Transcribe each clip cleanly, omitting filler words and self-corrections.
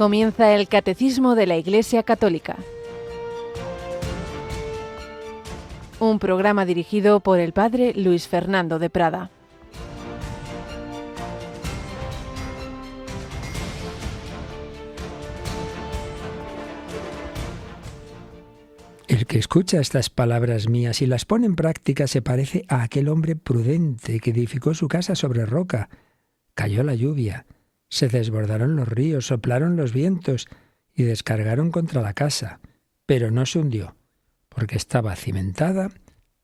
Comienza el Catecismo de la Iglesia Católica. Un programa dirigido por el Padre Luis Fernando de Prada. El que escucha estas palabras mías y las pone en práctica se parece a aquel hombre prudente que edificó su casa sobre roca. Cayó la lluvia, se desbordaron los ríos, soplaron los vientos y descargaron contra la casa, pero no se hundió, porque estaba cimentada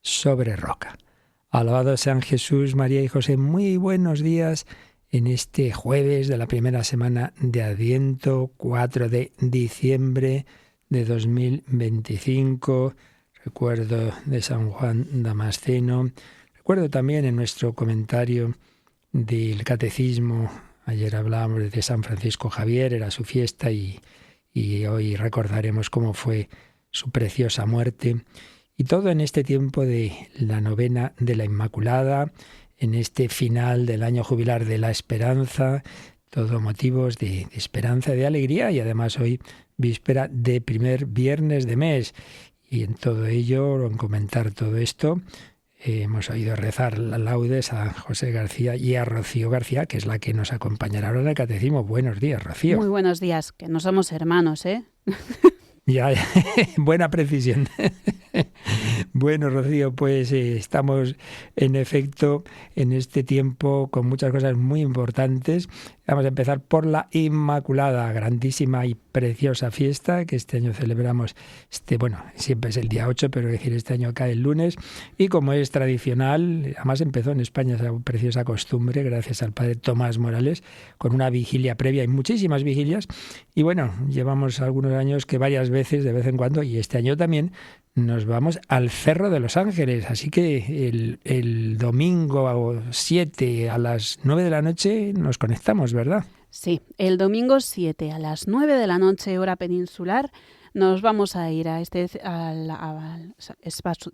sobre roca. Alabado sean Jesús, María y José. Muy buenos días en este jueves de la primera semana de Adviento, 4 de diciembre de 2025, recuerdo de San Juan Damasceno, recuerdo también en nuestro comentario del Catecismo, ayer hablábamos de San Francisco Javier, era su fiesta y hoy recordaremos cómo fue su preciosa muerte, y todo en este tiempo de la novena de la Inmaculada, en este final del año jubilar de la esperanza, todo motivos de esperanza y de alegría, y además hoy víspera de primer viernes de mes. Y en todo ello, en comentar todo esto, hemos oído rezar la laudes a José García y a Rocío García, que es la que nos acompañará ahora en el Catecismo. Buenos días, Rocío. Muy buenos días, que no somos hermanos, ¿eh? Ya, buena precisión. Bueno, Rocío, pues estamos en efecto en este tiempo con muchas cosas muy importantes. Vamos a empezar por la Inmaculada, grandísima y preciosa fiesta que este año celebramos. Siempre es el día 8, pero es decir, este año cae el lunes. Y como es tradicional, además empezó en España esa preciosa costumbre, gracias al padre Tomás Morales, con una vigilia previa y muchísimas vigilias. Y bueno, llevamos algunos años que varias veces, de vez en cuando, y este año también, nos vamos al Cerro de los Ángeles. Así que el domingo 7 a las 9 de la noche nos conectamos, ¿verdad? Sí, el domingo 7 a las 9 de la noche, hora peninsular, nos vamos a ir ¿es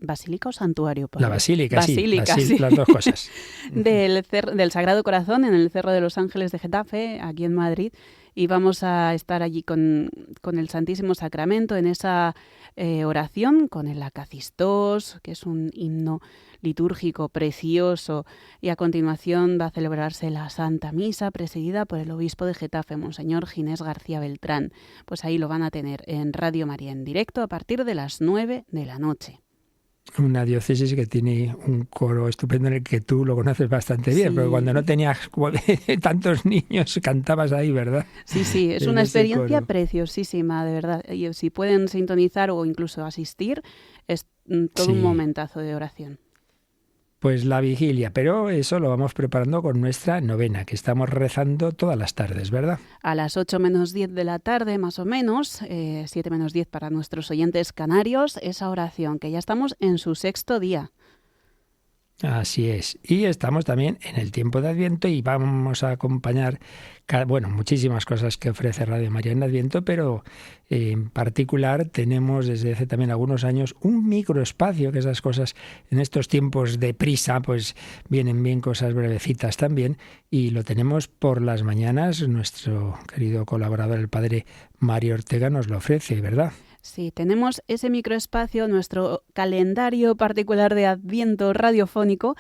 basílica o santuario? La basílica, sí, sí. Las dos cosas. del Sagrado Corazón, en el Cerro de los Ángeles de Getafe, aquí en Madrid, y vamos a estar allí con el Santísimo Sacramento en esa oración, con el Acacistós, que es un himno litúrgico precioso, y a continuación va a celebrarse la Santa Misa presidida por el obispo de Getafe, Monseñor Ginés García Beltrán. Pues ahí lo van a tener en Radio María en directo a partir de las 9 de la noche. Una diócesis que tiene un coro estupendo en el que tú lo conoces bastante bien, sí. Porque cuando no tenías tantos niños cantabas ahí, ¿verdad? Sí, es una experiencia preciosísima, de verdad. Y si pueden sintonizar o incluso asistir, es todo un momentazo de oración. Pues la vigilia, pero eso lo vamos preparando con nuestra novena, que estamos rezando todas las tardes, ¿verdad? A las 8 menos 10 de la tarde, más o menos, 7 menos 10 para nuestros oyentes canarios, esa oración, que ya estamos en su 6º día. Así es. Y estamos también en el tiempo de Adviento y vamos a acompañar, muchísimas cosas que ofrece Radio María en Adviento, pero en particular tenemos desde hace también algunos años un microespacio, que esas cosas en estos tiempos de prisa, pues vienen bien cosas brevecitas también, y lo tenemos por las mañanas. Nuestro querido colaborador, el padre Mario Ortega, nos lo ofrece, ¿verdad? Sí, tenemos ese microespacio, nuestro calendario particular de Adviento radiofónico,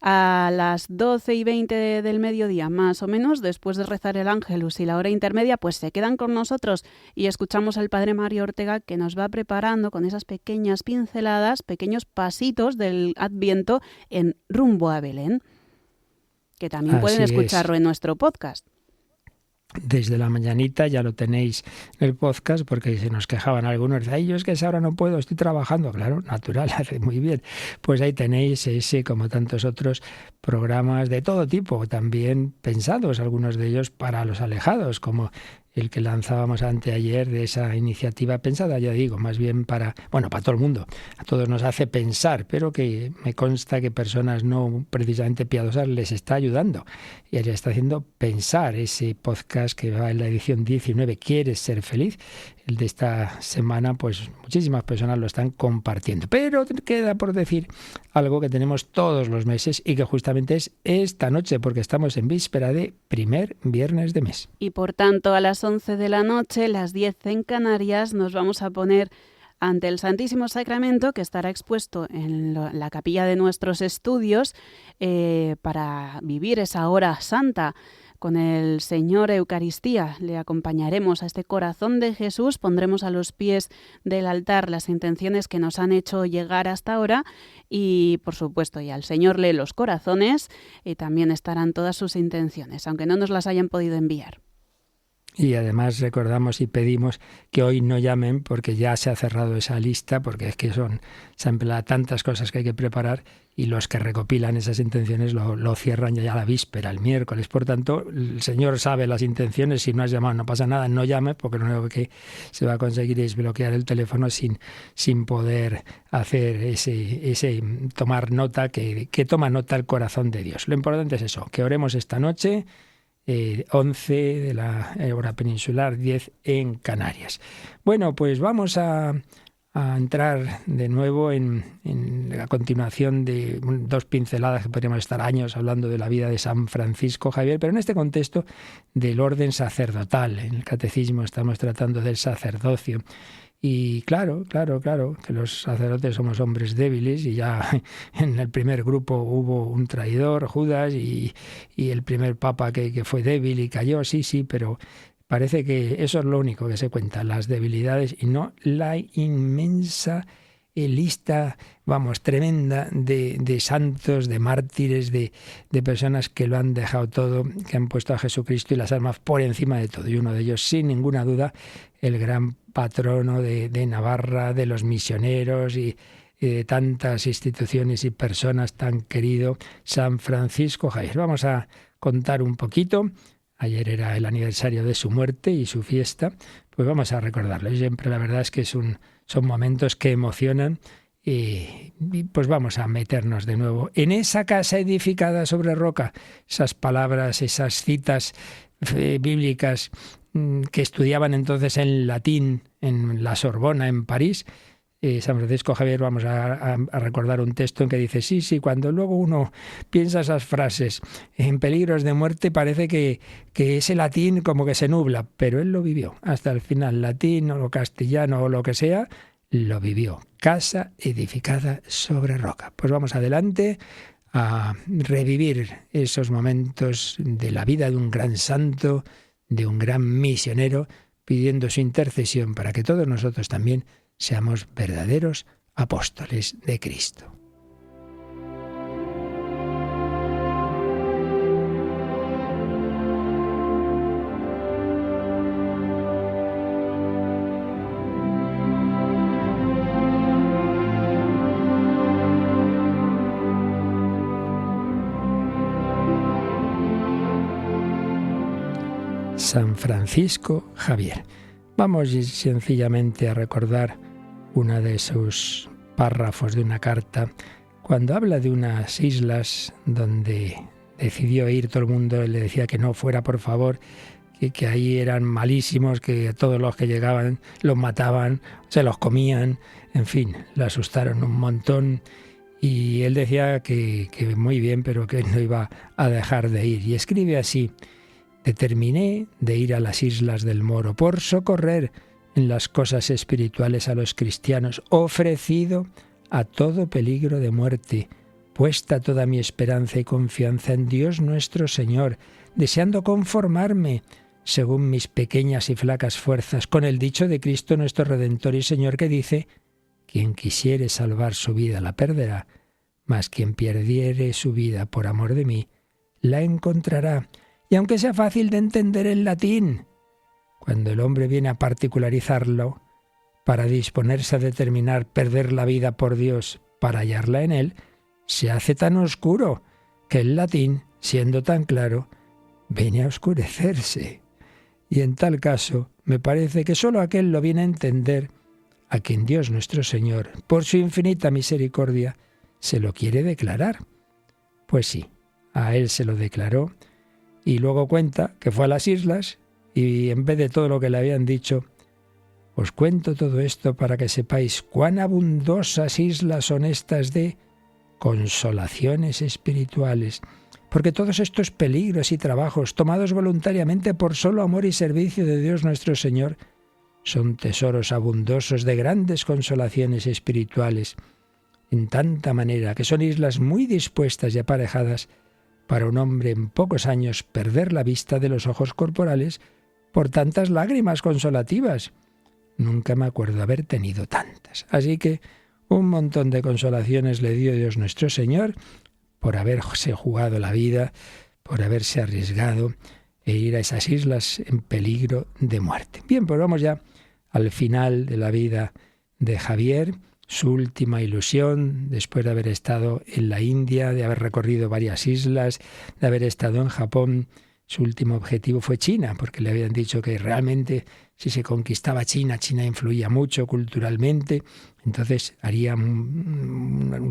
a las 12:20 del mediodía, más o menos, después de rezar el Ángelus y la hora intermedia, pues se quedan con nosotros y escuchamos al padre Mario Ortega, que nos va preparando con esas pequeñas pinceladas, pequeños pasitos del Adviento en Rumbo a Belén, que también pueden escucharlo en nuestro podcast. Desde la mañanita ya lo tenéis en el podcast, porque se nos quejaban algunos, ay, yo es que ahora no puedo, estoy trabajando. Claro, natural, hace muy bien. Pues ahí tenéis ese, como tantos otros programas de todo tipo, también pensados, algunos de ellos para los alejados, como el que lanzábamos anteayer de esa iniciativa pensada, ya digo, más bien para todo el mundo. A todos nos hace pensar, pero que me consta que personas no precisamente piadosas les está ayudando y les está haciendo pensar. Ese podcast que va en la edición 19, ¿Quieres ser feliz? El de esta semana, pues muchísimas personas lo están compartiendo. Pero queda por decir algo que tenemos todos los meses y que justamente es esta noche, porque estamos en víspera de primer viernes de mes. Y por tanto, a las las 11 de la noche, las 10 en Canarias, nos vamos a poner ante el Santísimo Sacramento, que estará expuesto en la capilla de nuestros estudios, para vivir esa hora santa con el Señor Eucaristía. Le acompañaremos a este corazón de Jesús, pondremos a los pies del altar las intenciones que nos han hecho llegar hasta ahora y, por supuesto, ya el Señor lee los corazones y también estarán todas sus intenciones, aunque no nos las hayan podido enviar. Y además recordamos y pedimos que hoy no llamen porque ya se ha cerrado esa lista, porque es que son tantas cosas que hay que preparar y los que recopilan esas intenciones lo cierran ya la víspera, el miércoles. Por tanto, el Señor sabe las intenciones. Si no has llamado, no pasa nada, no llames, porque lo único que se va a conseguir es bloquear el teléfono sin poder hacer ese tomar nota, que toma nota el corazón de Dios. Lo importante es eso, que oremos esta noche, 11 de la hora peninsular, 10 en Canarias. Bueno, pues vamos a entrar de nuevo en la continuación de dos pinceladas que podríamos estar años hablando de la vida de San Francisco Javier, pero en este contexto del orden sacerdotal. En el catecismo estamos tratando del sacerdocio. Y claro, que los sacerdotes somos hombres débiles y ya en el primer grupo hubo un traidor, Judas, y el primer papa que fue débil y cayó, sí, pero parece que eso es lo único que se cuenta, las debilidades y no la inmensa lista, tremenda de santos, de mártires, de personas que lo han dejado todo, que han puesto a Jesucristo y las almas por encima de todo. Y uno de ellos, sin ninguna duda, el gran patrono de Navarra, de los misioneros y de tantas instituciones y personas tan querido, San Francisco Javier. Vamos a contar un poquito. Ayer era el aniversario de su muerte y su fiesta, pues vamos a recordarlo. Y siempre la verdad es que son momentos que emocionan y pues vamos a meternos de nuevo en esa casa edificada sobre roca. Esas palabras, esas citas bíblicas que estudiaban entonces en latín en la Sorbona, en París. San Francisco Javier, vamos a recordar un texto en que dice, sí, cuando luego uno piensa esas frases en peligros de muerte, parece que ese latín como que se nubla, pero él lo vivió hasta el final, latín o castellano o lo que sea, lo vivió. Casa edificada sobre roca. Pues vamos adelante a revivir esos momentos de la vida de un gran santo, de un gran misionero, pidiendo su intercesión para que todos nosotros también seamos verdaderos apóstoles de Cristo. San Francisco Javier. Vamos sencillamente a recordar una de sus párrafos de una carta, cuando habla de unas islas donde decidió ir, todo el mundo le decía que no fuera, por favor, que ahí eran malísimos, que todos los que llegaban los mataban, se los comían, en fin, le asustaron un montón. Y él decía que muy bien, pero que no iba a dejar de ir. Y escribe así: determiné de ir a las islas del Moro por socorrer en las cosas espirituales a los cristianos, ofrecido a todo peligro de muerte, puesta toda mi esperanza y confianza en Dios nuestro Señor, deseando conformarme, según mis pequeñas y flacas fuerzas, con el dicho de Cristo nuestro Redentor y Señor, que dice: quien quisiere salvar su vida la perderá, mas quien perdiere su vida por amor de mí, la encontrará. Y aunque sea fácil de entender el latín, cuando el hombre viene a particularizarlo, para disponerse a determinar perder la vida por Dios para hallarla en Él, se hace tan oscuro que el latín, siendo tan claro, viene a oscurecerse. Y en tal caso, me parece que sólo aquel lo viene a entender a quien Dios nuestro Señor, por su infinita misericordia, se lo quiere declarar. Pues sí, a Él se lo declaró, y luego cuenta que fue a las islas y en vez de todo lo que le habían dicho, os cuento todo esto para que sepáis cuán abundosas islas son estas de consolaciones espirituales, porque todos estos peligros y trabajos, tomados voluntariamente por solo amor y servicio de Dios nuestro Señor, son tesoros abundosos de grandes consolaciones espirituales, en tanta manera que son islas muy dispuestas y aparejadas para un hombre en pocos años perder la vista de los ojos corporales por tantas lágrimas consolativas. Nunca me acuerdo haber tenido tantas. Así que un montón de consolaciones le dio Dios nuestro Señor por haberse jugado la vida, por haberse arriesgado e ir a esas islas en peligro de muerte. Bien, pues vamos ya al final de la vida de Javier, su última ilusión, después de haber estado en la India, de haber recorrido varias islas, de haber estado en Japón. Su último objetivo fue China, porque le habían dicho que realmente si se conquistaba China, China influía mucho culturalmente, entonces sería un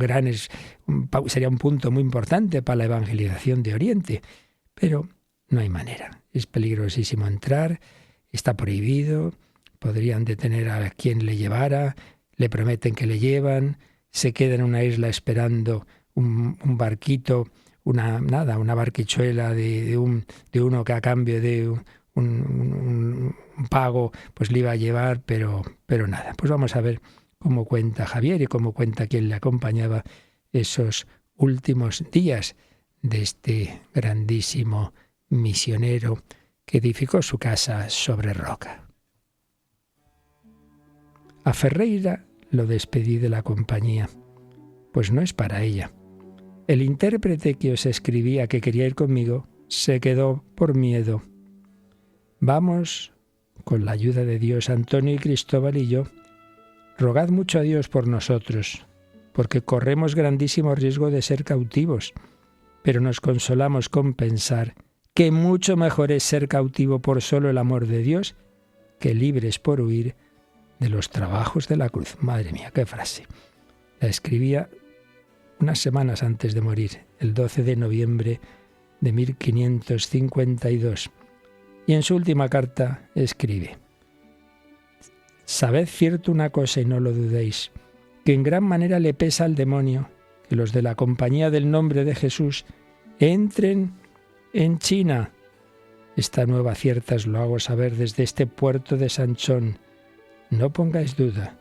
punto muy importante para la evangelización de Oriente. Pero no hay manera, es peligrosísimo entrar, está prohibido, podrían detener a quien le llevara, le prometen que le llevan, se queda en una isla esperando un barquito, una barquichuela de uno que a cambio de un pago pues le iba a llevar, pero nada. Pues vamos a ver cómo cuenta Javier y cómo cuenta quien le acompañaba esos últimos días de este grandísimo misionero que edificó su casa sobre roca. A Ferreira lo despedí de la compañía, pues no es para ella. El intérprete que os escribía que quería ir conmigo se quedó por miedo. Vamos, con la ayuda de Dios, Antonio y Cristóbal y yo. Rogad mucho a Dios por nosotros, porque corremos grandísimo riesgo de ser cautivos, pero nos consolamos con pensar que mucho mejor es ser cautivo por solo el amor de Dios que libres por huir de los trabajos de la cruz. Madre mía, qué frase. La escribía unas semanas antes de morir, el 12 de noviembre de 1552. Y en su última carta escribe: Sabed cierto una cosa y no lo dudéis, que en gran manera le pesa al demonio que los de la compañía del nombre de Jesús entren en China. Esta nueva cierta os lo hago saber desde este puerto de Sanchón. No pongáis duda,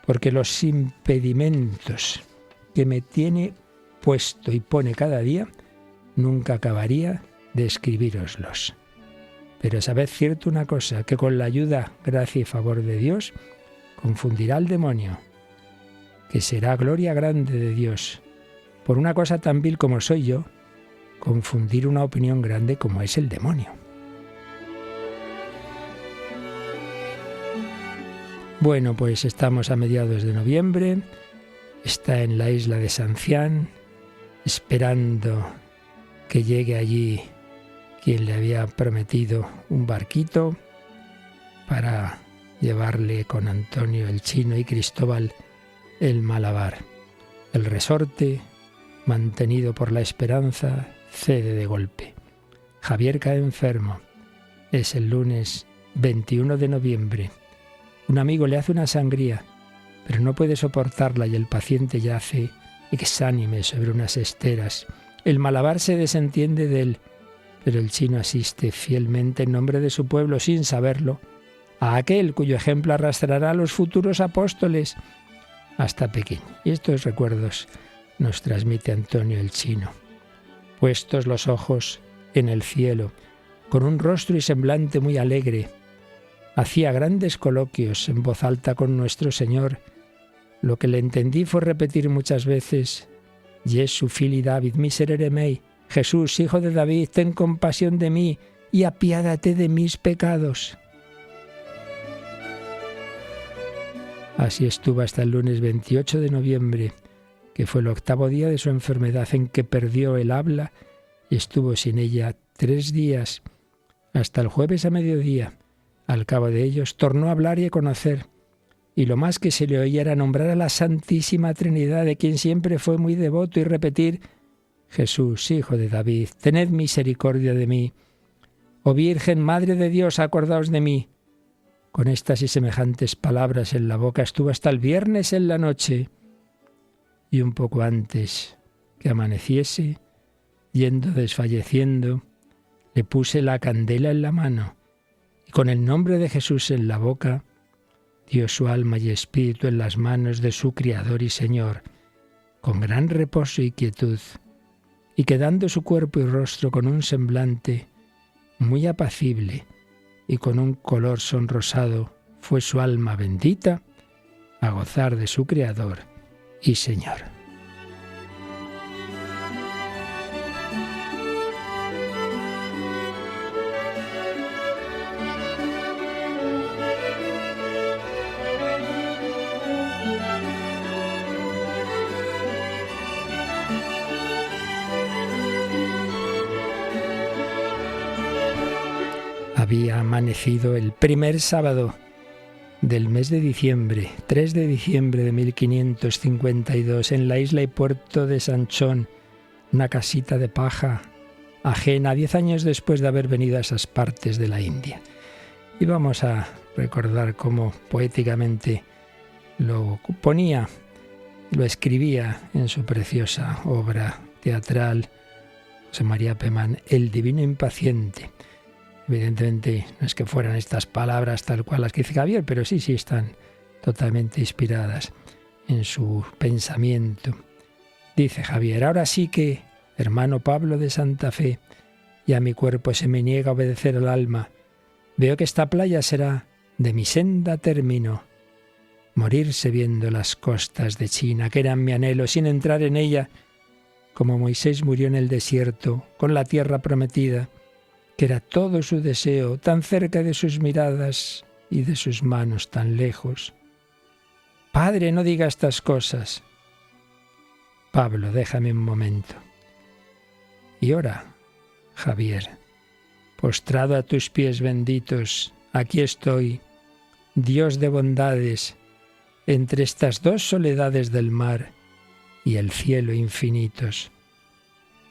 porque los impedimentos que me tiene puesto y pone cada día, nunca acabaría de escribíroslos. Pero sabed cierto una cosa, que con la ayuda, gracia y favor de Dios, confundirá al demonio, que será gloria grande de Dios. Por una cosa tan vil como soy yo, confundir una opinión grande como es el demonio. Bueno, pues estamos a mediados de noviembre, está en la isla de Sancián, esperando que llegue allí quien le había prometido un barquito para llevarle con Antonio el Chino y Cristóbal el Malabar. El resorte, mantenido por la esperanza, cede de golpe. Javier cae enfermo. Es el lunes 21 de noviembre. Un amigo le hace una sangría, pero no puede soportarla y el paciente yace exánime sobre unas esteras. El Malabar se desentiende de él, pero el Chino asiste fielmente en nombre de su pueblo sin saberlo a aquel cuyo ejemplo arrastrará a los futuros apóstoles hasta Pekín. Y estos recuerdos nos transmite Antonio el Chino. Puestos los ojos en el cielo, con un rostro y semblante muy alegre, hacía grandes coloquios en voz alta con nuestro Señor. Lo que le entendí fue repetir muchas veces: Jesu fili David, miserere mei. Jesús, hijo de David, ten compasión de mí y apiádate de mis pecados. Así estuvo hasta el lunes 28 de noviembre, que fue el 8º día de su enfermedad, en que perdió el habla y estuvo sin ella 3 días, hasta el jueves a mediodía. Al cabo de ellos tornó a hablar y a conocer, y lo más que se le oía era nombrar a la Santísima Trinidad, de quien siempre fue muy devoto, y repetir: Jesús, hijo de David, tened misericordia de mí. Oh Virgen, Madre de Dios, acordaos de mí. Con estas y semejantes palabras en la boca estuvo hasta el viernes en la noche, y un poco antes que amaneciese yendo desfalleciendo, le puse la candela en la mano y con el nombre de Jesús en la boca, dio su alma y espíritu en las manos de su Criador y Señor, con gran reposo y quietud, y quedando su cuerpo y rostro con un semblante muy apacible y con un color sonrosado, fue su alma bendita a gozar de su Creador y Señor. Había amanecido el primer sábado del mes de diciembre, 3 de diciembre de 1552, en la isla y puerto de Sanchón, una casita de paja ajena, 10 años después de haber venido a esas partes de la India. Y vamos a recordar cómo poéticamente lo ponía, lo escribía en su preciosa obra teatral José María Pemán, El Divino Impaciente. Evidentemente no es que fueran estas palabras tal cual las que dice Javier, pero sí están totalmente inspiradas en su pensamiento. Dice Javier: ahora sí que, hermano Pablo de Santa Fe, ya mi cuerpo se me niega a obedecer al alma. Veo que esta playa será de mi senda término. Morirse viendo las costas de China, que eran mi anhelo, sin entrar en ella, como Moisés murió en el desierto, con la tierra prometida, que era todo su deseo, tan cerca de sus miradas y de sus manos tan lejos. Padre, no diga estas cosas. Pablo, déjame un momento. Y ora, Javier, postrado a tus pies benditos, aquí estoy, Dios de bondades, entre estas dos soledades del mar y el cielo infinitos.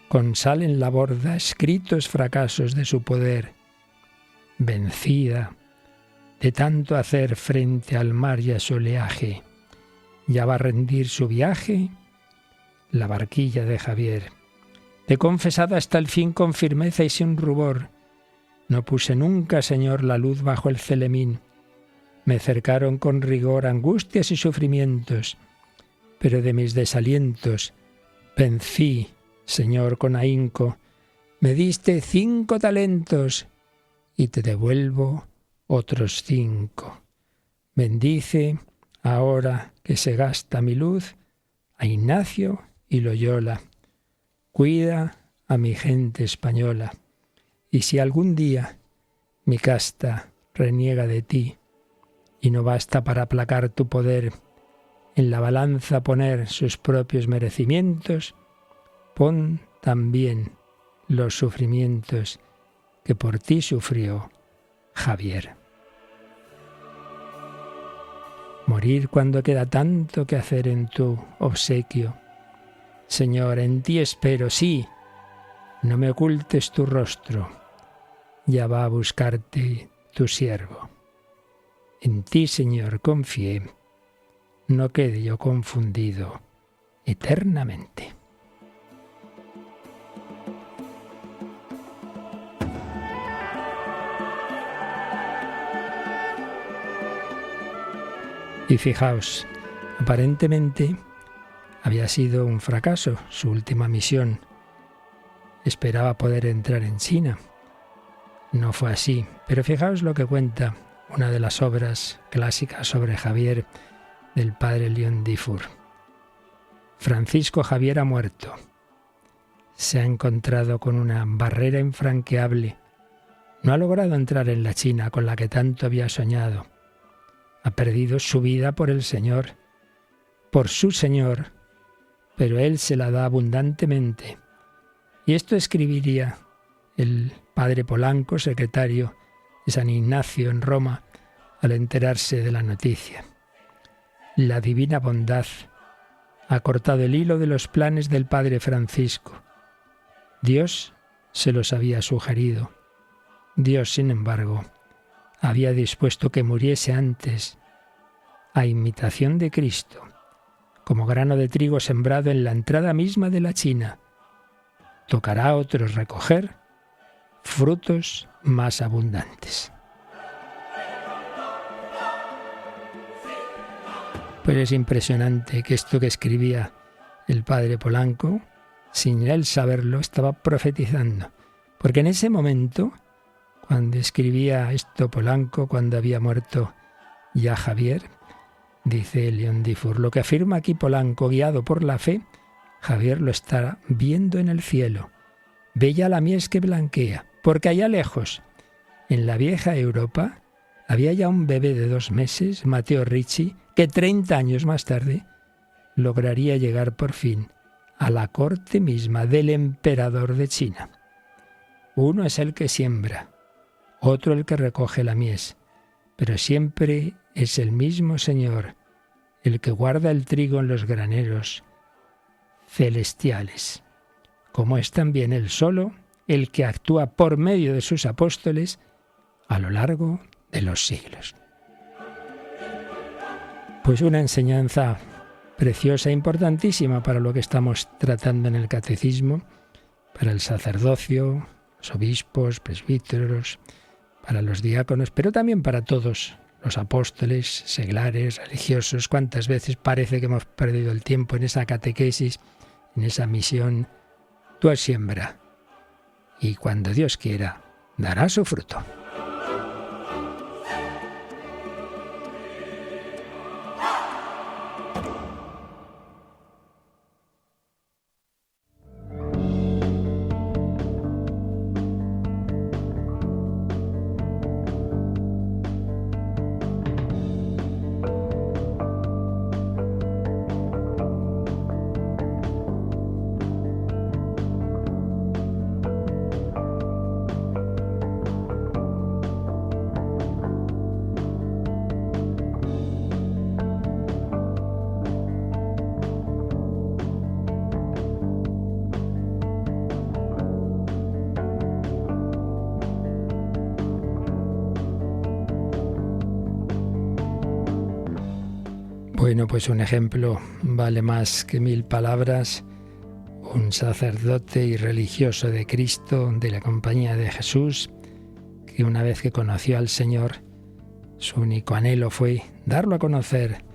Con sal en la borda, escritos fracasos de su poder, vencida de tanto hacer frente al mar y a su oleaje, ya va a rendir su viaje la barquilla de Javier. Te he confesado hasta el fin con firmeza y sin rubor. No puse nunca, Señor, la luz bajo el celemín. Me cercaron con rigor angustias y sufrimientos, pero de mis desalientos vencí, Señor, con ahínco. Me diste 5 talentos y te devuelvo otros 5. Bendice, ahora que se gasta mi luz, a Ignacio y Loyola. Cuida a mi gente española. Y si algún día mi casta reniega de ti y no basta para aplacar tu poder, en la balanza poner sus propios merecimientos, pon también los sufrimientos que por ti sufrió Javier. Morir cuando queda tanto que hacer en tu obsequio. Señor, en ti espero, sí, no me ocultes tu rostro, ya va a buscarte tu siervo. En ti, Señor, confié, no quede yo confundido eternamente. Y fijaos, aparentemente había sido un fracaso su última misión. Esperaba poder entrar en China. No fue así, pero fijaos lo que cuenta una de las obras clásicas sobre Javier del padre León Dufour. Francisco Javier ha muerto. Se ha encontrado con una barrera infranqueable. No ha logrado entrar en la China con la que tanto había soñado. Ha perdido su vida por el Señor, por su Señor, pero Él se la da abundantemente. Y esto escribiría el padre Polanco, secretario de San Ignacio en Roma, al enterarse de la noticia. La divina bondad ha cortado el hilo de los planes del padre Francisco. Dios se los había sugerido. Dios, sin embargo, había dispuesto que muriese antes, a imitación de Cristo, como grano de trigo sembrado en la entrada misma de la China. tocará a otros recoger frutos más abundantes. Pues es impresionante que esto que escribía el padre Polanco, sin él saberlo, estaba profetizando. Porque en ese momento, cuando escribía esto Polanco, cuando había muerto ya Javier, dice León Dufour, lo que afirma aquí Polanco, guiado por la fe, Javier lo está viendo en el cielo. Ve ya la mies que blanquea, porque allá lejos, en la vieja Europa, había ya un bebé de 2 meses, Matteo Ricci, que 30 años más tarde lograría llegar por fin a la corte misma del emperador de China. Uno es el que siembra, otro el que recoge la mies, pero siempre es el mismo Señor, el que guarda el trigo en los graneros celestiales, como es también Él solo el que actúa por medio de sus apóstoles a lo largo de los siglos. Pues una enseñanza preciosa e importantísima para lo que estamos tratando en el catecismo, para el sacerdocio, los obispos, presbíteros, para los diáconos, pero también para todos los apóstoles, seglares, religiosos. ¿Cuántas veces parece que hemos perdido el tiempo en esa catequesis, en esa misión? Tú siembra, y cuando Dios quiera, dará su fruto. Bueno, pues un ejemplo vale más que 1000 palabras. Un sacerdote y religioso de Cristo, de la Compañía de Jesús, que una vez que conoció al Señor, su único anhelo fue darlo a conocer,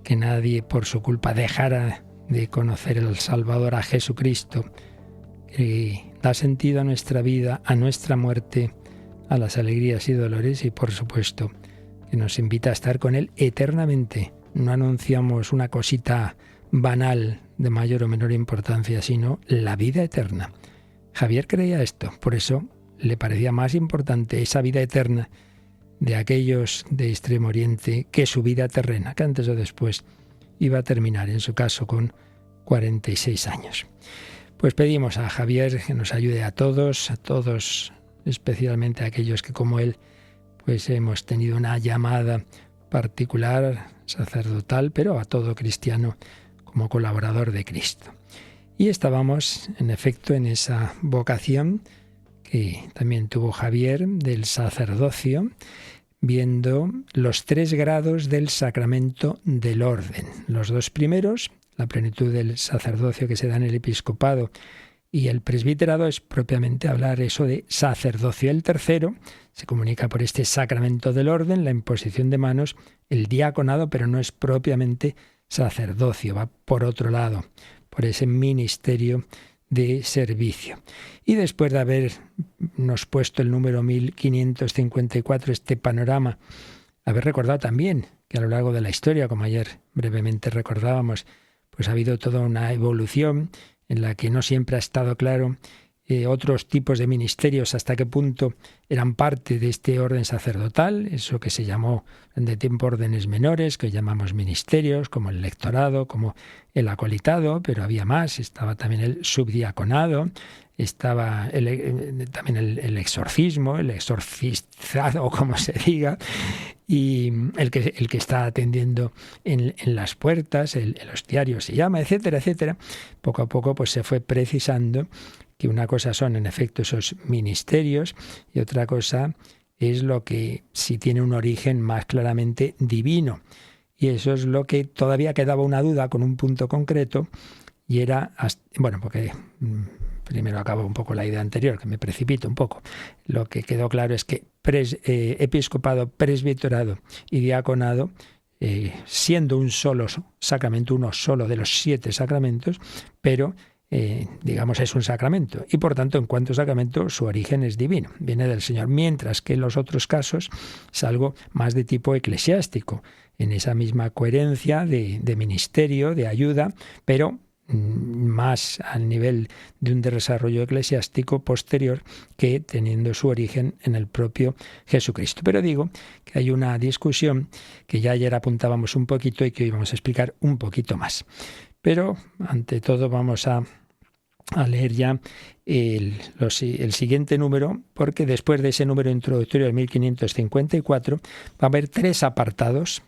que nadie por su culpa dejara de conocer al Salvador, a Jesucristo, que da sentido a nuestra vida, a nuestra muerte, a las alegrías y dolores, y por supuesto que nos invita a estar con Él eternamente. No anunciamos una cosita banal de mayor o menor importancia, sino la vida eterna. Javier creía esto, por eso le parecía más importante esa vida eterna de aquellos de Extremo Oriente que su vida terrena, que antes o después iba a terminar, en su caso, con 46 años. Pues pedimos a Javier que nos ayude a todos, especialmente a aquellos que como él, pues hemos tenido una llamada particular, sacerdotal, pero a todo cristiano como colaborador de Cristo. Y estábamos, en efecto, en esa vocación que también tuvo Javier del sacerdocio, viendo los 3 grados del sacramento del orden. Los 2 primeros, la plenitud del sacerdocio que se da en el episcopado y el presbiterado, es propiamente hablar eso de sacerdocio. El tercero se comunica por este sacramento del orden, la imposición de manos, el diaconado, pero no es propiamente sacerdocio, va por otro lado, por ese ministerio de servicio. Y después de habernos puesto el número 1554, este panorama, haber recordado también que a lo largo de la historia, como ayer brevemente recordábamos, pues ha habido toda una evolución en la que no siempre ha estado claro otros tipos de ministerios hasta qué punto eran parte de este orden sacerdotal, eso que se llamó de tiempo órdenes menores, que llamamos ministerios, como el lectorado, como el acolitado, pero había más, estaba también el subdiaconado, estaba también el exorcismo, el exorcizado, como se diga, y el que está atendiendo en las puertas, el hostiario se llama, etcétera, etcétera. Poco a poco pues se fue precisando que una cosa son en efecto esos ministerios y otra cosa es lo que sí tiene un origen más claramente divino. Y eso es lo que todavía quedaba una duda con un punto concreto, y era, bueno, porque primero acabo un poco la idea anterior, que me precipito un poco. Lo que quedó claro es que episcopado, presbiterado y diaconado, siendo un solo sacramento, uno solo de los 7 sacramentos, pero digamos es un sacramento y por tanto en cuanto sacramento su origen es divino, viene del Señor, mientras que en los otros casos es algo más de tipo eclesiástico, en esa misma coherencia de ministerio, de ayuda, pero más al nivel de un desarrollo eclesiástico posterior que teniendo su origen en el propio Jesucristo. Pero digo que hay una discusión que ya ayer apuntábamos un poquito y que hoy vamos a explicar un poquito más. Pero ante todo vamos a leer ya el siguiente número, porque después de ese número introductorio de 1554 va a haber tres apartados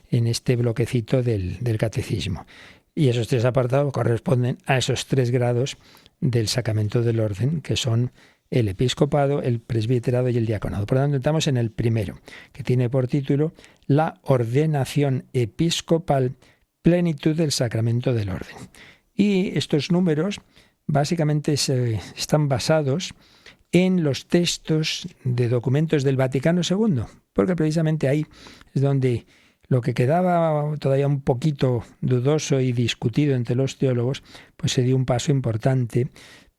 en este bloquecito del catecismo. Y esos 3 apartados corresponden a esos 3 grados del sacramento del orden, que son el episcopado, el presbiterado y el diaconado. Por lo tanto, estamos en el primero, que tiene por título La ordenación episcopal, plenitud del sacramento del orden. Y estos números básicamente están basados en los textos de documentos del Vaticano II, porque precisamente ahí es donde lo que quedaba todavía un poquito dudoso y discutido entre los teólogos, pues se dio un paso importante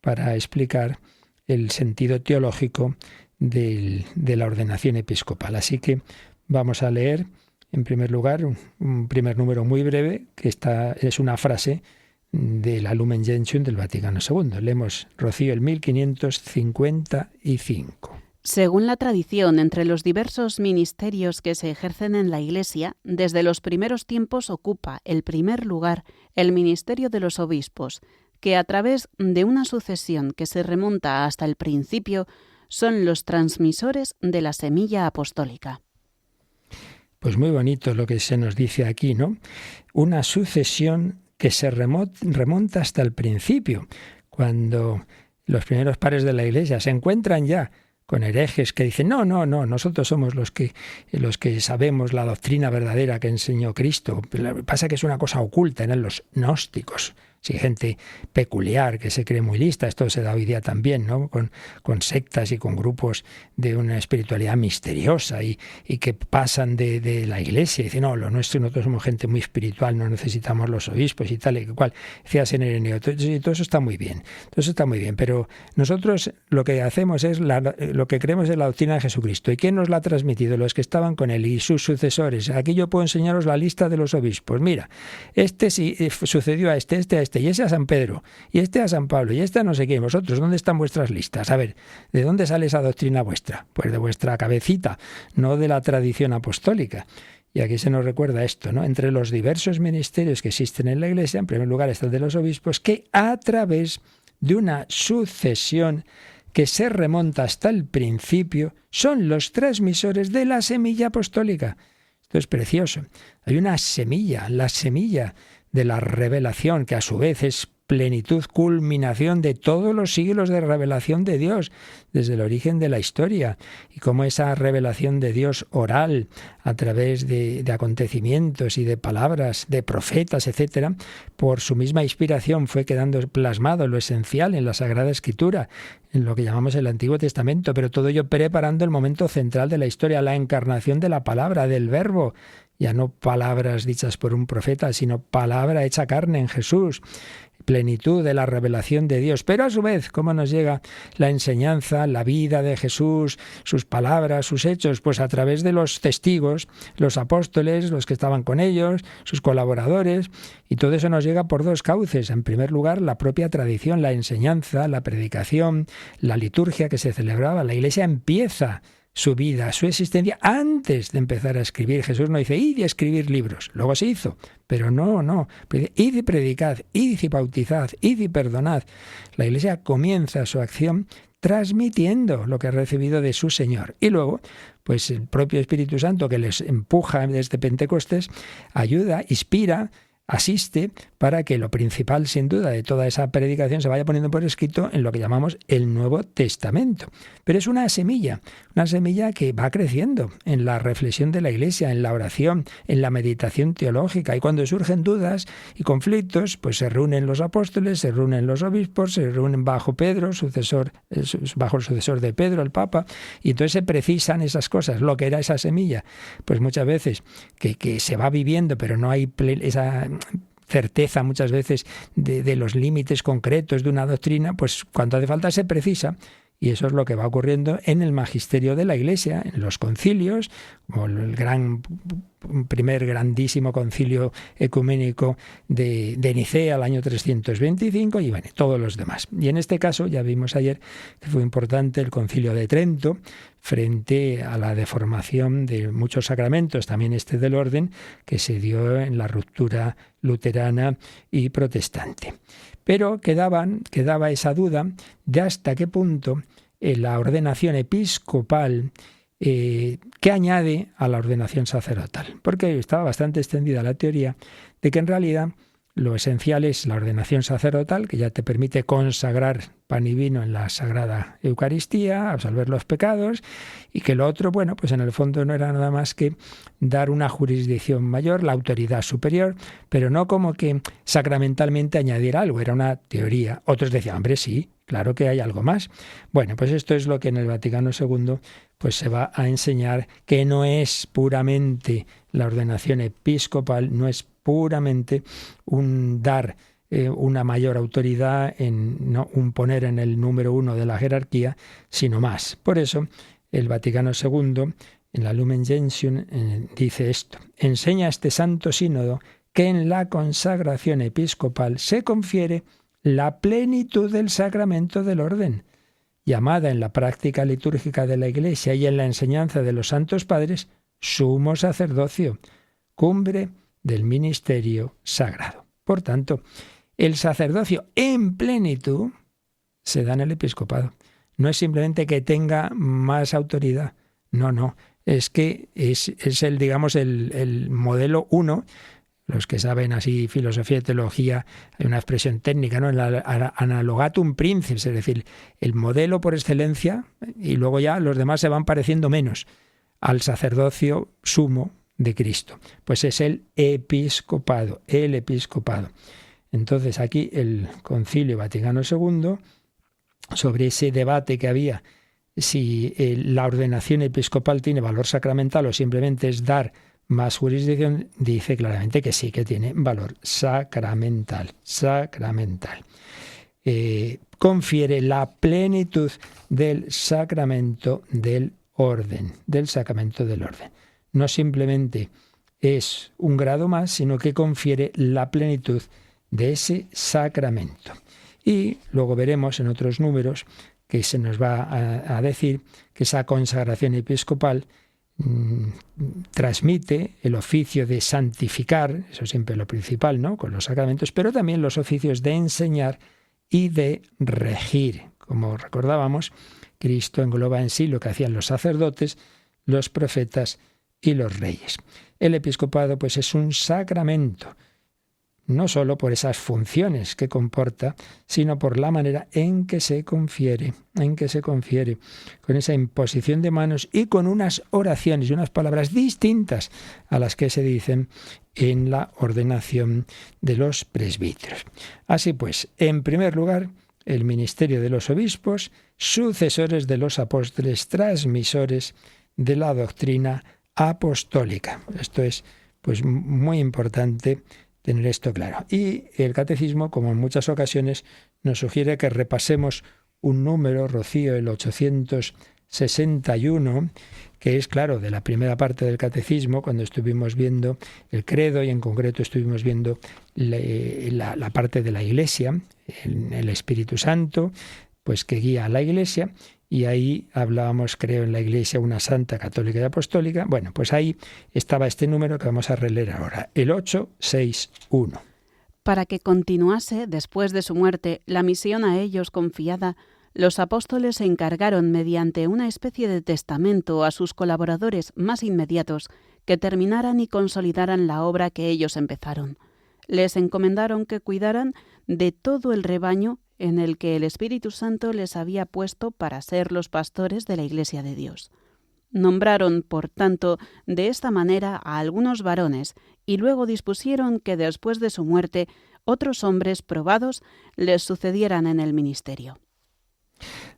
para explicar el sentido teológico de la ordenación episcopal. Así que vamos a leer, en primer lugar, un primer número muy breve, que es una frase de la Lumen Gentium del Vaticano II. Leemos, Rocío, el 1555. Según la tradición, entre los diversos ministerios que se ejercen en la Iglesia, desde los primeros tiempos ocupa el primer lugar el ministerio de los obispos, que a través de una sucesión que se remonta hasta el principio, son los transmisores de la semilla apostólica. Pues muy bonito lo que se nos dice aquí, ¿no? Una sucesión que se remonta hasta el principio, cuando los primeros padres de la Iglesia se encuentran ya con herejes que dicen, no, nosotros somos los que sabemos la doctrina verdadera que enseñó Cristo. Pasa que es una cosa oculta, eran los gnósticos. Sí, gente peculiar que se cree muy lista, esto se da hoy día también, ¿no? Con sectas y con grupos de una espiritualidad misteriosa y que pasan de la Iglesia y dicen, no, lo nuestro, nosotros somos gente muy espiritual, no necesitamos los obispos y tal y cual. Decía San Ireneo, todo eso está muy bien, pero nosotros lo que hacemos es, lo que creemos es la doctrina de Jesucristo. ¿Y quién nos la ha transmitido? Los que estaban con él y sus sucesores. Aquí yo puedo enseñaros la lista de los obispos. Mira, este sí sucedió a este, y ese a San Pedro, y este a San Pablo, y este a no sé qué. Vosotros, ¿dónde están vuestras listas? A ver, ¿de dónde sale esa doctrina vuestra? Pues de vuestra cabecita, no de la tradición apostólica. Y aquí se nos recuerda esto, ¿no? Entre los diversos ministerios que existen en la Iglesia, en primer lugar está el de los obispos, que a través de una sucesión que se remonta hasta el principio, son los transmisores de la semilla apostólica. Esto es precioso. Hay una semilla, la semilla de la revelación, que a su vez es plenitud, culminación de todos los siglos de revelación de Dios, desde el origen de la historia, y cómo esa revelación de Dios oral, a través de acontecimientos y de palabras, de profetas, etcétera, por su misma inspiración fue quedando plasmado lo esencial en la Sagrada Escritura, en lo que llamamos el Antiguo Testamento, pero todo ello preparando el momento central de la historia, la encarnación de la palabra, del Verbo, ya no palabras dichas por un profeta, sino palabra hecha carne en Jesús, plenitud de la revelación de Dios. Pero a su vez, ¿cómo nos llega la enseñanza, la vida de Jesús, sus palabras, sus hechos? Pues a través de los testigos, los apóstoles, los que estaban con ellos, sus colaboradores, y todo eso nos llega por 2 cauces. En primer lugar, la propia tradición, la enseñanza, la predicación, la liturgia que se celebraba. La Iglesia empieza su vida, su existencia, antes de empezar a escribir. Jesús no dice, id y escribir libros. Luego se hizo, pero no. Id y predicad, id y bautizad, id y perdonad. La Iglesia comienza su acción transmitiendo lo que ha recibido de su Señor. Y luego, pues el propio Espíritu Santo, que les empuja desde Pentecostés, ayuda, inspira asiste para que lo principal, sin duda, de toda esa predicación se vaya poniendo por escrito en lo que llamamos el Nuevo Testamento. Pero es una semilla que va creciendo en la reflexión de la Iglesia, en la oración, en la meditación teológica. Y cuando surgen dudas y conflictos, pues se reúnen los apóstoles, se reúnen los obispos, se reúnen bajo Pedro, bajo el sucesor de Pedro, el Papa, y entonces se precisan esas cosas, lo que era esa semilla. Pues muchas veces que se va viviendo, pero no hay esa certeza muchas veces de los límites concretos de una doctrina, pues cuando hace falta se precisa. Y eso es lo que va ocurriendo en el magisterio de la Iglesia, en los concilios, como el primer grandísimo concilio ecuménico de Nicea, al año 325, y bueno, todos los demás. Y en este caso, ya vimos ayer que fue importante el concilio de Trento, frente a la deformación de muchos sacramentos, también este del orden, que se dio en la ruptura luterana y protestante. Pero quedaba esa duda de hasta qué punto la ordenación episcopal, ¿qué añade a la ordenación sacerdotal? Porque estaba bastante extendida la teoría de que en realidad lo esencial es la ordenación sacerdotal, que ya te permite consagrar pan y vino en la Sagrada Eucaristía, absolver los pecados, y que lo otro, bueno, pues en el fondo no era nada más que dar una jurisdicción mayor, la autoridad superior, pero no como que sacramentalmente añadir algo, era una teoría. Otros decían, hombre, sí, claro que hay algo más. Bueno, pues esto es lo que en el Vaticano II pues se va a enseñar, que no es puramente la ordenación episcopal, no es puramente un dar una mayor autoridad, un poner en el número uno de la jerarquía, sino más. Por eso el Vaticano II, en la Lumen Gentium, dice esto: enseña este Santo Sínodo que en la consagración episcopal se confiere la plenitud del sacramento del orden, llamada en la práctica litúrgica de la Iglesia y en la enseñanza de los santos padres, sumo sacerdocio, cumbre del ministerio sagrado. Por tanto, el sacerdocio en plenitud se da en el episcopado. No es simplemente que tenga más autoridad, no, es que es el, digamos, el modelo 1. Los que saben así filosofía y teología, hay una expresión técnica, ¿no? El analogatum princeps, es decir, el modelo por excelencia, y luego ya los demás se van pareciendo menos al sacerdocio sumo de Cristo. Pues es el episcopado. Entonces aquí el Concilio Vaticano II, sobre ese debate que había, si la ordenación episcopal tiene valor sacramental o simplemente es dar más jurisdicción, dice claramente que sí, que tiene valor sacramental. Confiere la plenitud del sacramento del orden, No simplemente es un grado más, sino que confiere la plenitud de ese sacramento. Y luego veremos en otros números que se nos va a decir que esa consagración episcopal transmite el oficio de santificar, eso siempre es lo principal, ¿no?, con los sacramentos, pero también los oficios de enseñar y de regir. Como recordábamos, Cristo engloba en sí lo que hacían los sacerdotes, los profetas y los reyes. El episcopado, pues, es un sacramento, no solo por esas funciones que comporta, sino por la manera en que se confiere, con esa imposición de manos y con unas oraciones y unas palabras distintas a las que se dicen en la ordenación de los presbíteros. Así pues, en primer lugar, el ministerio de los obispos, sucesores de los apóstoles, transmisores de la doctrina apostólica. Esto es, pues, muy importante tener esto claro. Y el catecismo, como en muchas ocasiones, nos sugiere que repasemos un número, Rocío, el 861, que es, claro, de la primera parte del catecismo, cuando estuvimos viendo el credo y en concreto estuvimos viendo la parte de la Iglesia, el Espíritu Santo, pues que guía a la Iglesia. Y ahí hablábamos, creo, en la Iglesia una santa, católica y apostólica. Bueno, pues ahí estaba este número que vamos a releer ahora, el 861. Para que continuase, después de su muerte, la misión a ellos confiada, los apóstoles se encargaron mediante una especie de testamento a sus colaboradores más inmediatos que terminaran y consolidaran la obra que ellos empezaron. les encomendaron que cuidaran de todo el rebaño en el que el Espíritu Santo les había puesto para ser los pastores de la Iglesia de Dios. Nombraron, por tanto, de esta manera a algunos varones y luego dispusieron que después de su muerte otros hombres probados les sucedieran en el ministerio.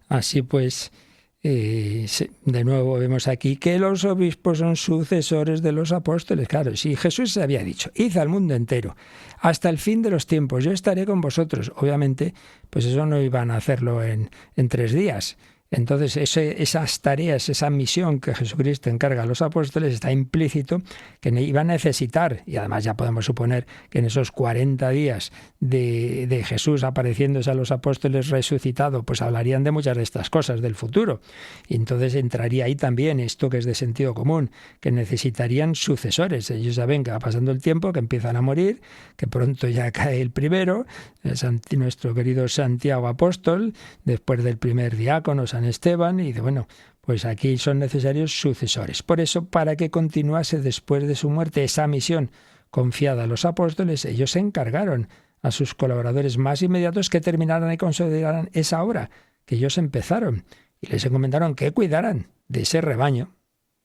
Así pues, de nuevo vemos aquí que los obispos son sucesores de los apóstoles. Claro, si Jesús se había dicho, id al mundo entero, hasta el fin de los tiempos, yo estaré con vosotros. Obviamente, pues eso no iban a hacerlo en 3 días. Entonces, esas tareas, esa misión que Jesucristo encarga a los apóstoles, está implícito que iban a necesitar, y además ya podemos suponer que en esos 40 días de Jesús apareciéndose a los apóstoles resucitado, pues hablarían de muchas de estas cosas del futuro. Y entonces entraría ahí también esto que es de sentido común, que necesitarían sucesores. Ellos ya ven que va pasando el tiempo, que empiezan a morir, que pronto ya cae el primero, nuestro querido Santiago apóstol, después del primer diácono, San Esteban, y bueno, pues aquí son necesarios sucesores. Por eso, para que continuase después de su muerte esa misión confiada a los apóstoles, ellos se encargaron a sus colaboradores más inmediatos que terminaran y consolidaran esa obra que ellos empezaron, y les encomendaron que cuidaran de ese rebaño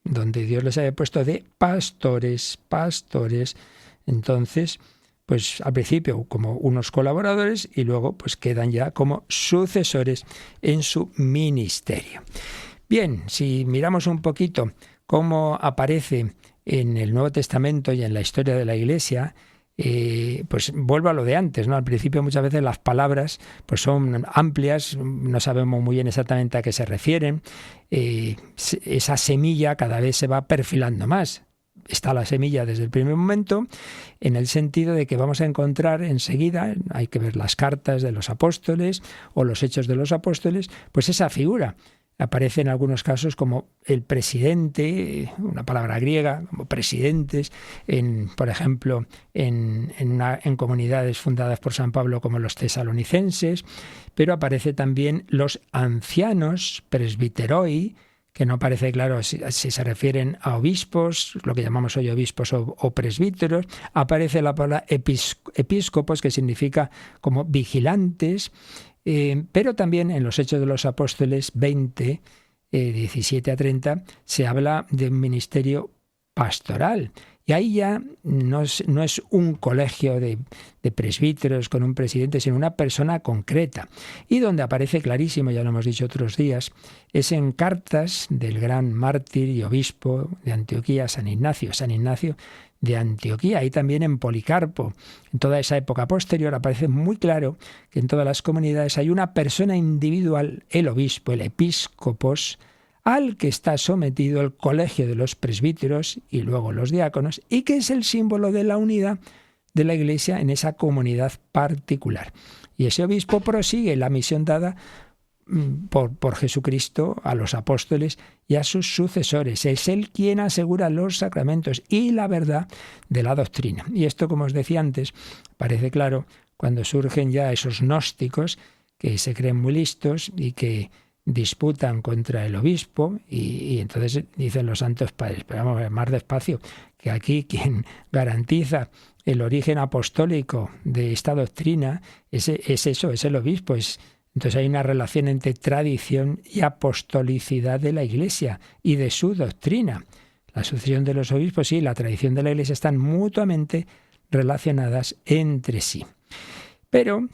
donde Dios les había puesto de pastores. Entonces, pues al principio como unos colaboradores y luego pues quedan ya como sucesores en su ministerio. Bien, si miramos un poquito cómo aparece en el Nuevo Testamento y en la historia de la Iglesia, pues vuelvo a lo de antes, ¿no? Al principio muchas veces las palabras pues son amplias, no sabemos muy bien exactamente a qué se refieren, esa semilla cada vez se va perfilando más. Está la semilla desde el primer momento, en el sentido de que vamos a encontrar enseguida, hay que ver las cartas de los apóstoles o los hechos de los apóstoles, pues esa figura. Aparece en algunos casos como el presidente, una palabra griega, como presidentes, por ejemplo, en comunidades fundadas por San Pablo como los tesalonicenses, pero aparece también los ancianos, presbiteroi, que no parece claro si se refieren a obispos, lo que llamamos hoy obispos o presbíteros. Aparece la palabra episcopos, que significa como vigilantes, pero también en los Hechos de los Apóstoles 20, 17 a 30, se habla de un ministerio pastoral. Y ahí ya no es un colegio de presbíteros con un presidente, sino una persona concreta. Y donde aparece clarísimo, ya lo hemos dicho otros días, es en cartas del gran mártir y obispo de Antioquía, San Ignacio de Antioquía, y también en Policarpo. En toda esa época posterior aparece muy claro que en todas las comunidades hay una persona individual, el obispo, el episcopos, al que está sometido el colegio de los presbíteros y luego los diáconos, y que es el símbolo de la unidad de la Iglesia en esa comunidad particular. Y ese obispo prosigue la misión dada por Jesucristo a los apóstoles y a sus sucesores. Es él quien asegura los sacramentos y la verdad de la doctrina. Y esto, como os decía antes, parece claro cuando surgen ya esos gnósticos que se creen muy listos y que disputan contra el obispo, y entonces dicen los santos padres, pero vamos a ver más despacio, que aquí quien garantiza el origen apostólico de esta doctrina es el obispo. Entonces hay una relación entre tradición y apostolicidad de la Iglesia y de su doctrina. La sucesión de los obispos y la tradición de la Iglesia están mutuamente relacionadas entre sí. Pero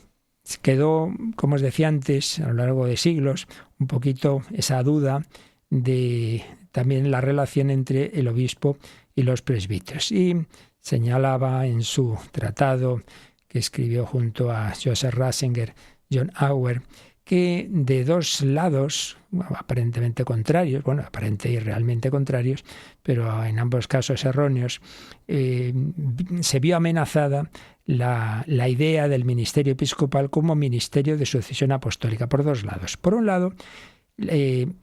quedó, como os decía antes, a lo largo de siglos, un poquito esa duda de también la relación entre el obispo y los presbíteros. Y señalaba en su tratado que escribió junto a Joseph Ratzinger, John Auer, que de dos lados, aparentemente contrarios, aparente y realmente contrarios, pero en ambos casos erróneos, se vio amenazada la idea del ministerio episcopal como ministerio de sucesión apostólica, por dos lados. Por un lado,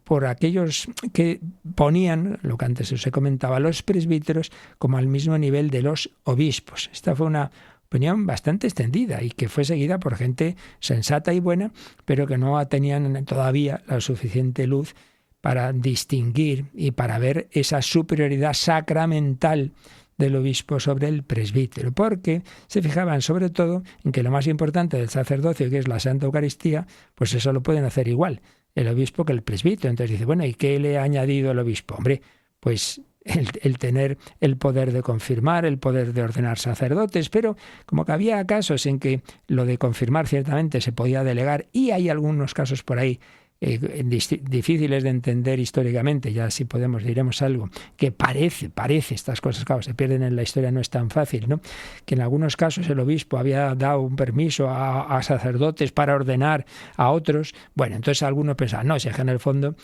por aquellos que ponían, lo que antes os he comentado, a los presbíteros como al mismo nivel de los obispos. Esta fue una opinión bastante extendida y que fue seguida por gente sensata y buena, pero que no tenían todavía la suficiente luz para distinguir y para ver esa superioridad sacramental del obispo sobre el presbítero, porque se fijaban sobre todo en que lo más importante del sacerdocio, que es la Santa Eucaristía, pues eso lo pueden hacer igual el obispo que el presbítero. Entonces dice, bueno, ¿y qué le ha añadido el obispo? Hombre, pues el tener el poder de confirmar, el poder de ordenar sacerdotes, pero como que había casos en que lo de confirmar ciertamente se podía delegar, y hay algunos casos por ahí difíciles de entender históricamente, ya si podemos diremos algo, que parece, estas cosas, claro, se pierden en la historia, no es tan fácil, ¿no? Que en algunos casos el obispo había dado un permiso a sacerdotes para ordenar a otros. Bueno, entonces algunos pensaban, no, si es que en el fondo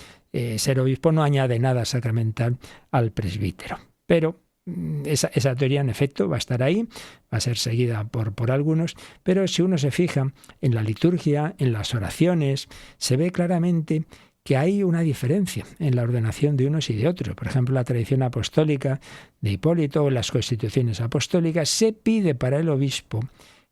ser obispo no añade nada sacramental al presbítero. Pero esa teoría, en efecto, va a estar ahí, va a ser seguida por algunos, pero si uno se fija en la liturgia, en las oraciones, se ve claramente que hay una diferencia en la ordenación de unos y de otros. Por ejemplo, la tradición apostólica de Hipólito o las constituciones apostólicas, se pide para el obispo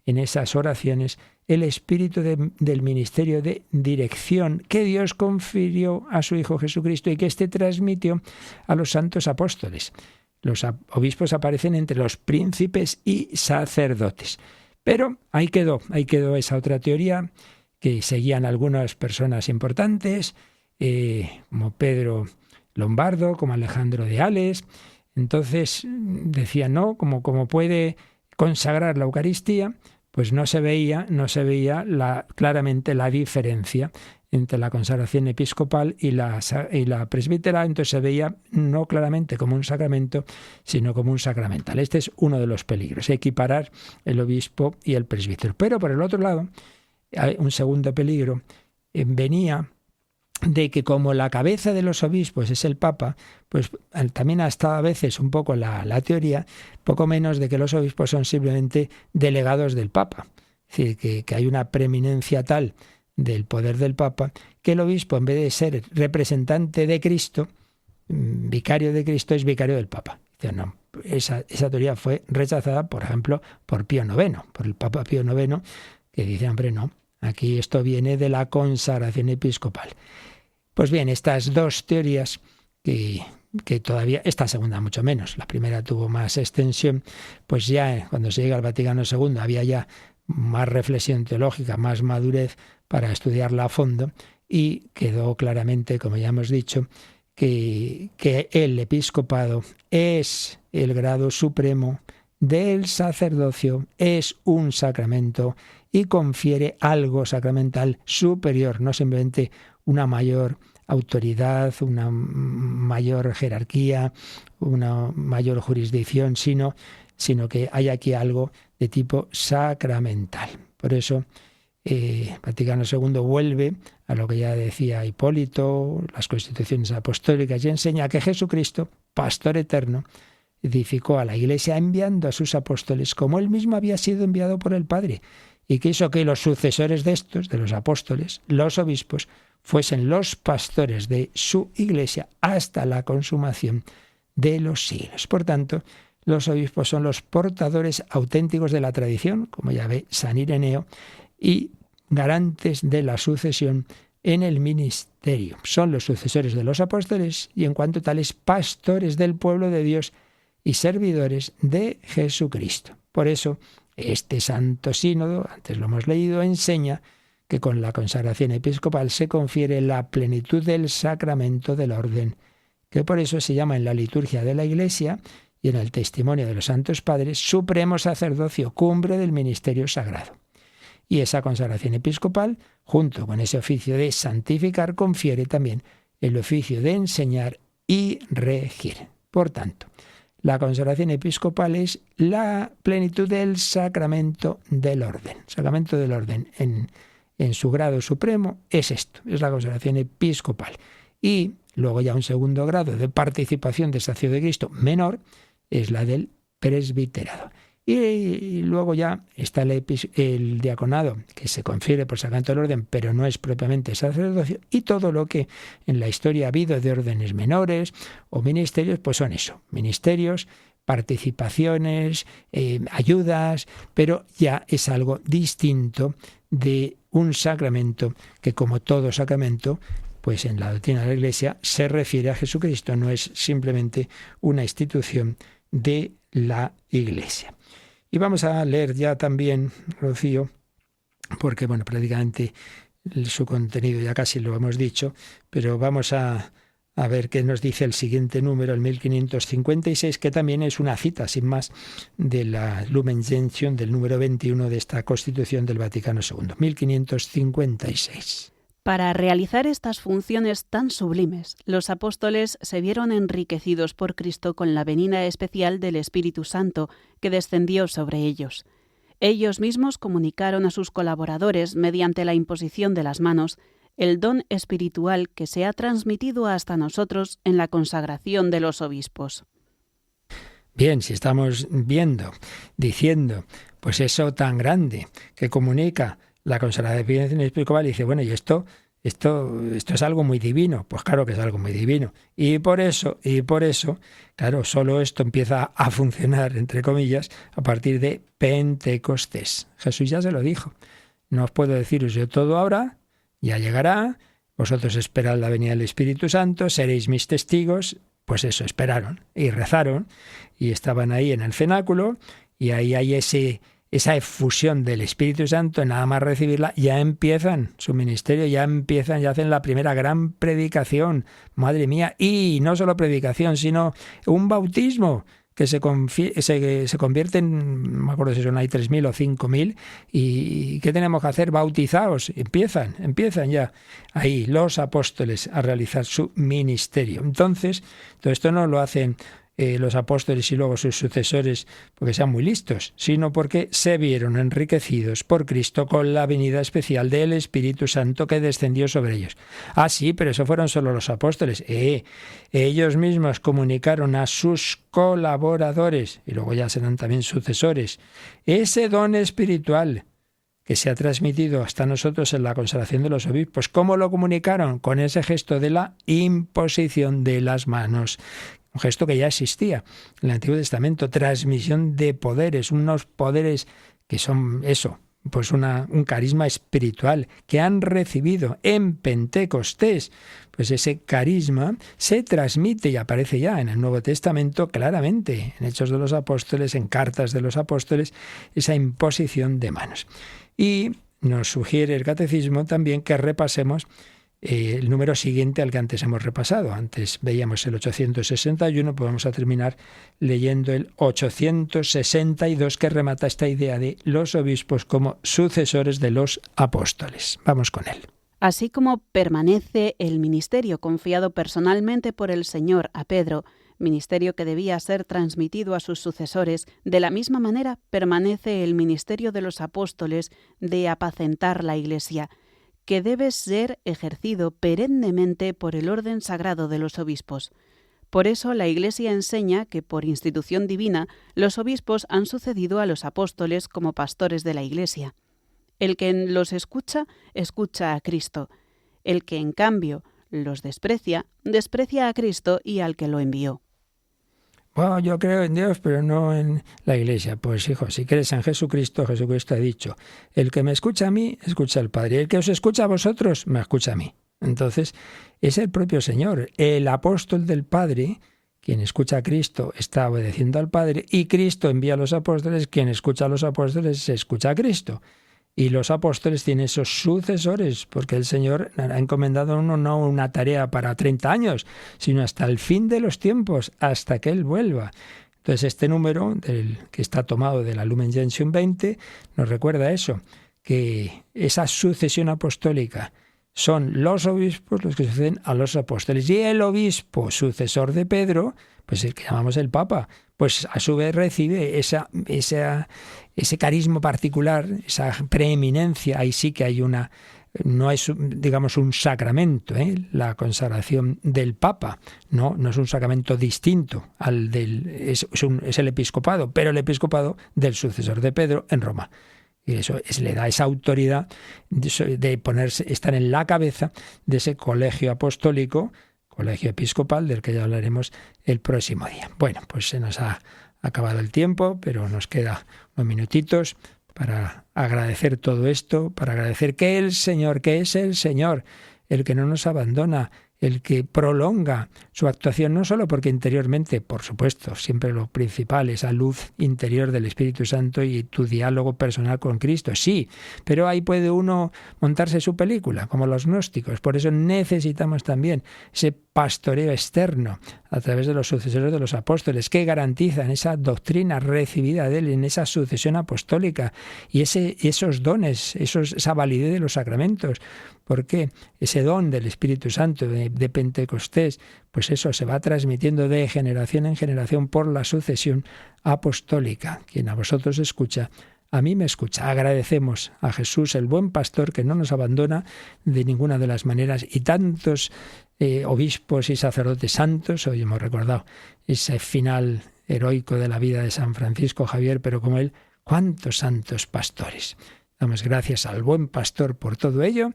en esas oraciones el espíritu del ministerio de dirección que Dios confirió a su Hijo Jesucristo y que éste transmitió a los santos apóstoles. Los obispos aparecen entre los príncipes y sacerdotes. Pero ahí quedó esa otra teoría que seguían algunas personas importantes, como Pedro Lombardo, como Alejandro de Ales. Entonces decían, no, como puede consagrar la Eucaristía, pues no se veía claramente la diferencia entre la consagración episcopal y la presbiteral. Entonces se veía no claramente como un sacramento, sino como un sacramental. Este es uno de los peligros, equiparar el obispo y el presbítero. Pero por el otro lado, hay un segundo peligro, venía de que como la cabeza de los obispos es el Papa, pues también ha estado a veces un poco la teoría, poco menos de que los obispos son simplemente delegados del Papa. Es decir, que hay una preeminencia tal del poder del Papa, que el obispo, en vez de ser representante de Cristo, vicario de Cristo, es vicario del Papa. No, esa teoría fue rechazada, por ejemplo, por Pío IX, por el Papa Pío IX, que dice, hombre, no, aquí esto viene de la consagración episcopal. Pues bien, estas dos teorías que todavía, esta segunda mucho menos, la primera tuvo más extensión, pues ya cuando se llega al Vaticano II había ya más reflexión teológica, más madurez para estudiarla a fondo, y quedó claramente, como ya hemos dicho, que el episcopado es el grado supremo del sacerdocio, es un sacramento y confiere algo sacramental superior, no simplemente una mayor autoridad, una mayor jerarquía, una mayor jurisdicción, sino que hay aquí algo de tipo sacramental. Por eso Vaticano II vuelve a lo que ya decía Hipólito, las constituciones apostólicas, y enseña que Jesucristo, pastor eterno, edificó a la Iglesia enviando a sus apóstoles como él mismo había sido enviado por el Padre, y que hizo que los sucesores de estos, de los apóstoles, los obispos, fuesen los pastores de su Iglesia hasta la consumación de los siglos. Por tanto, los obispos son los portadores auténticos de la tradición, como ya ve San Ireneo, y garantes de la sucesión en el ministerio. Son los sucesores de los apóstoles y, en cuanto tales, pastores del pueblo de Dios y servidores de Jesucristo. Por eso, este Santo Sínodo, antes lo hemos leído, enseña que con la consagración episcopal se confiere la plenitud del sacramento del orden, que por eso se llama en la liturgia de la Iglesia y en el testimonio de los santos padres, supremo sacerdocio, cumbre del ministerio sagrado. Y esa consagración episcopal, junto con ese oficio de santificar, confiere también el oficio de enseñar y regir. Por tanto, la consagración episcopal es la plenitud del sacramento del orden. Sacramento del orden en su grado supremo es esto, es la consagración episcopal. Y luego ya un segundo grado de participación de sacerdocio de Cristo menor es la del presbiterado. Y luego ya está el diaconado, que se confiere por sacramento del orden, pero no es propiamente sacerdocio, y todo lo que en la historia ha habido de órdenes menores o ministerios, pues son eso, ministerios, participaciones, ayudas, pero ya es algo distinto de un sacramento que, como todo sacramento, pues en la doctrina de la Iglesia se refiere a Jesucristo, no es simplemente una institución de la Iglesia. Y vamos a leer ya también, Rocío, porque prácticamente su contenido ya casi lo hemos dicho, pero vamos a ver qué nos dice el siguiente número, el 1556, que también es una cita, sin más, de la Lumen Gentium del número 21 de esta Constitución del Vaticano II, 1556. Para realizar estas funciones tan sublimes, los apóstoles se vieron enriquecidos por Cristo con la venida especial del Espíritu Santo que descendió sobre ellos. Ellos mismos comunicaron a sus colaboradores, mediante la imposición de las manos, el don espiritual que se ha transmitido hasta nosotros en la consagración de los obispos. Bien, si estamos diciendo, pues eso tan grande que comunica la consagración episcopal, y dice, y esto es algo muy divino. Pues claro que es algo muy divino. Y por eso, claro, solo esto empieza a funcionar, entre comillas, a partir de Pentecostés. Jesús ya se lo dijo. No os puedo deciros yo todo ahora, ya llegará, vosotros esperad la venida del Espíritu Santo, seréis mis testigos. Pues eso, esperaron y rezaron y estaban ahí en el cenáculo, y ahí hay esa efusión del Espíritu Santo. Nada más recibirla, ya empiezan su ministerio, ya hacen la primera gran predicación. Madre mía, y no solo predicación, sino un bautismo que se convierte en, no me acuerdo si son ahí 3.000 o 5.000, y ¿qué tenemos que hacer? Bautizaos. Empiezan ya ahí los apóstoles a realizar su ministerio. Entonces, todo esto no lo hacen los apóstoles y luego sus sucesores porque sean muy listos, sino porque se vieron enriquecidos por Cristo con la venida especial del Espíritu Santo que descendió sobre ellos. Ah, sí, pero eso fueron solo los apóstoles. Ellos mismos comunicaron a sus colaboradores, y luego ya serán también sucesores, ese don espiritual que se ha transmitido hasta nosotros en la consagración de los obispos. ¿Cómo lo comunicaron? Con ese gesto de la imposición de las manos. Un gesto que ya existía en el Antiguo Testamento, transmisión de poderes, unos poderes que son eso, pues un carisma espiritual que han recibido en Pentecostés. Pues ese carisma se transmite y aparece ya en el Nuevo Testamento claramente, en Hechos de los Apóstoles, en Cartas de los Apóstoles, esa imposición de manos. Y nos sugiere el Catecismo también que repasemos el número siguiente al que antes hemos repasado. Antes veíamos el 861, pues vamos a terminar leyendo el 862, que remata esta idea de los obispos como sucesores de los apóstoles. Vamos con él. Así como permanece el ministerio confiado personalmente por el Señor a Pedro, ministerio que debía ser transmitido a sus sucesores, de la misma manera permanece el ministerio de los apóstoles de apacentar la Iglesia, que debe ser ejercido perennemente por el orden sagrado de los obispos. Por eso la Iglesia enseña que por institución divina los obispos han sucedido a los apóstoles como pastores de la Iglesia. El que los escucha, escucha a Cristo. El que en cambio los desprecia, desprecia a Cristo y al que lo envió. Bueno, yo creo en Dios, pero no en la Iglesia. Pues hijo, si crees en Jesucristo, Jesucristo ha dicho, el que me escucha a mí, escucha al Padre. El que os escucha a vosotros, me escucha a mí. Entonces, es el propio Señor, el apóstol del Padre, quien escucha a Cristo está obedeciendo al Padre, y Cristo envía a los apóstoles, quien escucha a los apóstoles se escucha a Cristo. Y los apóstoles tienen esos sucesores, porque el Señor ha encomendado a uno no una tarea para 30 años, sino hasta el fin de los tiempos, hasta que Él vuelva. Entonces este número, que está tomado de la Lumen Gentium 20, nos recuerda eso, que esa sucesión apostólica son los obispos los que suceden a los apóstoles. Y el obispo sucesor de Pedro, pues el que llamamos el Papa, pues a su vez recibe ese carisma particular, esa preeminencia. Ahí sí que hay no es, digamos, un sacramento, la consagración del Papa, no es un sacramento distinto al es el episcopado, pero el episcopado del sucesor de Pedro en Roma. Y eso le da esa autoridad de estar en la cabeza de ese colegio apostólico, colegio episcopal, del que ya hablaremos el próximo día. Bueno, pues se nos ha acabado el tiempo, pero nos queda unos minutitos para agradecer todo esto, para agradecer que el Señor, que es el Señor, el que no nos abandona, el que prolonga su actuación, no solo porque interiormente, por supuesto, siempre lo principal, esa luz interior del Espíritu Santo y tu diálogo personal con Cristo, sí, pero ahí puede uno montarse su película, como los gnósticos. Por eso necesitamos también ese pastoreo externo a través de los sucesores de los apóstoles, que garantizan esa doctrina recibida de él en esa sucesión apostólica y esos dones, esa validez de los sacramentos. Porque ese don del Espíritu Santo de Pentecostés, pues eso se va transmitiendo de generación en generación por la sucesión apostólica. Quien a vosotros escucha, a mí me escucha. Agradecemos a Jesús, el buen pastor, que no nos abandona de ninguna de las maneras, y tantos obispos y sacerdotes santos. Hoy hemos recordado ese final heroico de la vida de San Francisco Javier, pero como él, cuántos santos pastores. Damos gracias al buen pastor por todo ello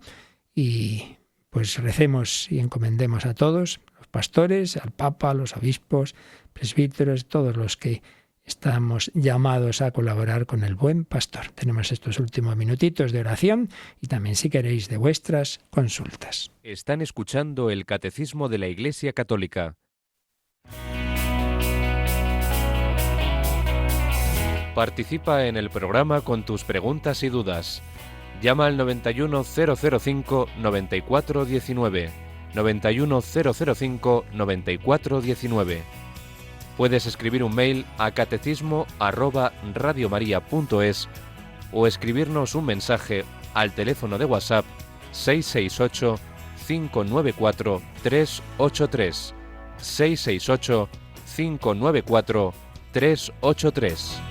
y pues recemos y encomendemos a todos, los pastores, al Papa, los obispos, presbíteros, todos los que estamos llamados a colaborar con el buen pastor. Tenemos estos últimos minutitos de oración y también, si queréis, de vuestras consultas. Están escuchando el Catecismo de la Iglesia Católica. Participa en el programa con tus preguntas y dudas. Llama al 91005-9419. 91005-9419. Puedes escribir un mail a catecismo@radiomaria.es o escribirnos un mensaje al teléfono de WhatsApp 668 594 383. 668 594 383.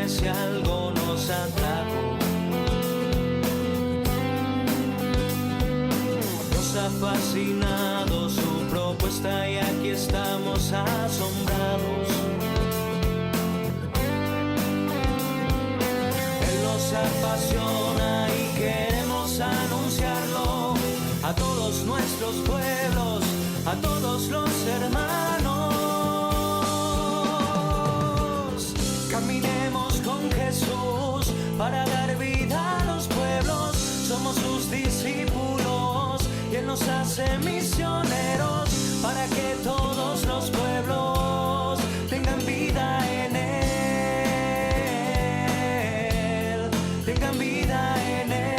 Si algo nos atrajo, nos ha fascinado su propuesta y aquí estamos asombrados. Él nos apasiona y queremos anunciarlo a todos nuestros pueblos, a todos los hermanos. Caminemos con Jesús para dar vida a los pueblos. Somos sus discípulos y Él nos hace misioneros para que todos los pueblos tengan vida en Él. Tengan vida en Él.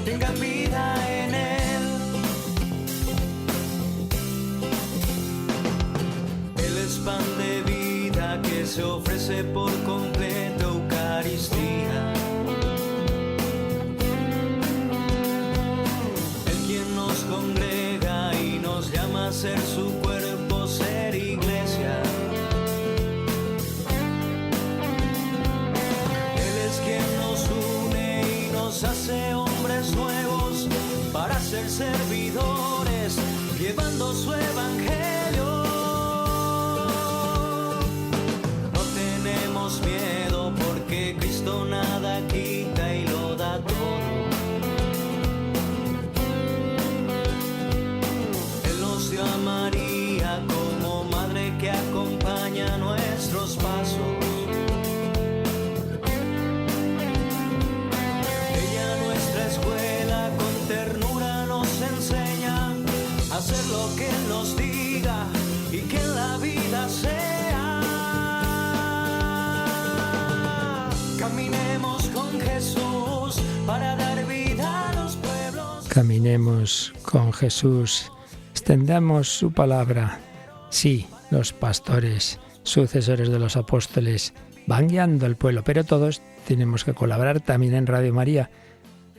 Tengan vida en Él. Pan de vida que se ofrece por completo, Eucaristía. El quien nos congrega y nos llama a ser su cuerpo, ser iglesia. Él es quien nos une y nos hace hombres nuevos para ser servidores, llevando su evangelio. Miedo porque Cristo nada quita y lo da todo. Él nos dio a María como madre que acompaña nuestros pasos. Ella, nuestra escuela, con ternura nos enseña a hacer lo que Él nos diga. Caminemos con Jesús, extendamos su palabra. Sí, los pastores, sucesores de los apóstoles, van guiando al pueblo, pero todos tenemos que colaborar también en Radio María.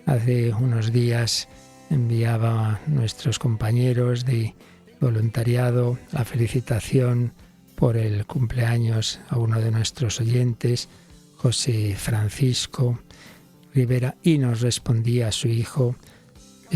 Hace unos días enviaba a nuestros compañeros de voluntariado la felicitación por el cumpleaños a uno de nuestros oyentes, José Francisco Rivera, y nos respondía a su hijo: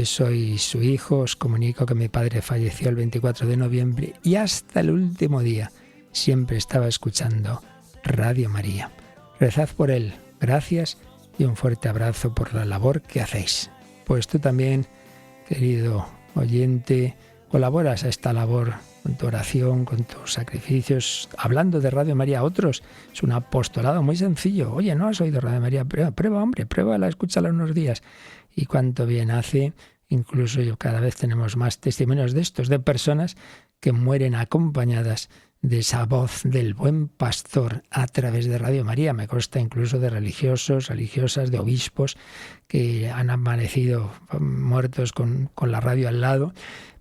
soy su hijo, os comunico que mi padre falleció el 24 de noviembre y hasta el último día siempre estaba escuchando Radio María. Rezad por él. Gracias y un fuerte abrazo por la labor que hacéis. Pues tú también, querido oyente, colaboras a esta labor con tu oración, con tus sacrificios, hablando de Radio María a otros. Es un apostolado muy sencillo. Oye, ¿no has oído Radio María? Prueba, hombre, pruébala, escúchala unos días. Y cuánto bien hace. Incluso cada vez tenemos más testimonios de estos, de personas que mueren acompañadas de esa voz del buen pastor a través de Radio María. Me consta incluso de religiosos, religiosas, de obispos que han amanecido muertos con la radio al lado.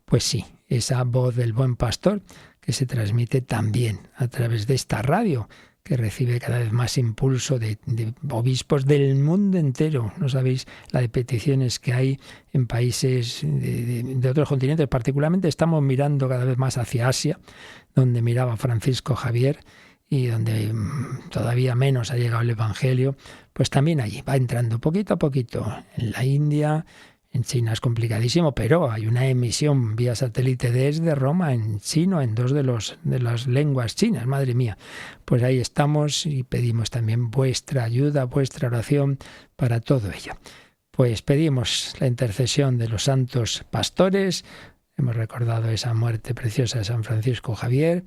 Pues sí, esa voz del buen pastor que se transmite también a través de esta radio, que recibe cada vez más impulso de obispos del mundo entero. No sabéis la de peticiones que hay en países de otros continentes. Particularmente estamos mirando cada vez más hacia Asia, donde miraba Francisco Javier y donde todavía menos ha llegado el Evangelio. Pues también allí va entrando poquito a poquito. En la India, en China es complicadísimo, pero hay una emisión vía satélite desde Roma en chino, en dos de las lenguas chinas, madre mía. Pues ahí estamos y pedimos también vuestra ayuda, vuestra oración para todo ello. Pues pedimos la intercesión de los santos pastores. Hemos recordado esa muerte preciosa de San Francisco Javier,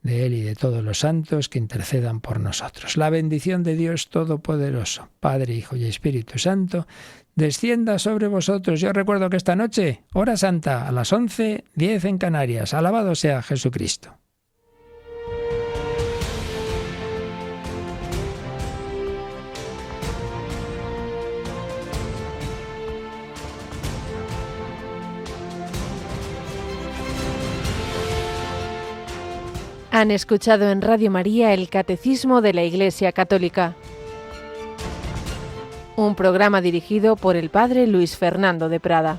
de él y de todos los santos que intercedan por nosotros. La bendición de Dios Todopoderoso, Padre, Hijo y Espíritu Santo, descienda sobre vosotros. Yo recuerdo que esta noche, hora santa, a las 11:10 en Canarias. Alabado sea Jesucristo. Han escuchado en Radio María el Catecismo de la Iglesia Católica, un programa dirigido por el Padre Luis Fernando de Prada.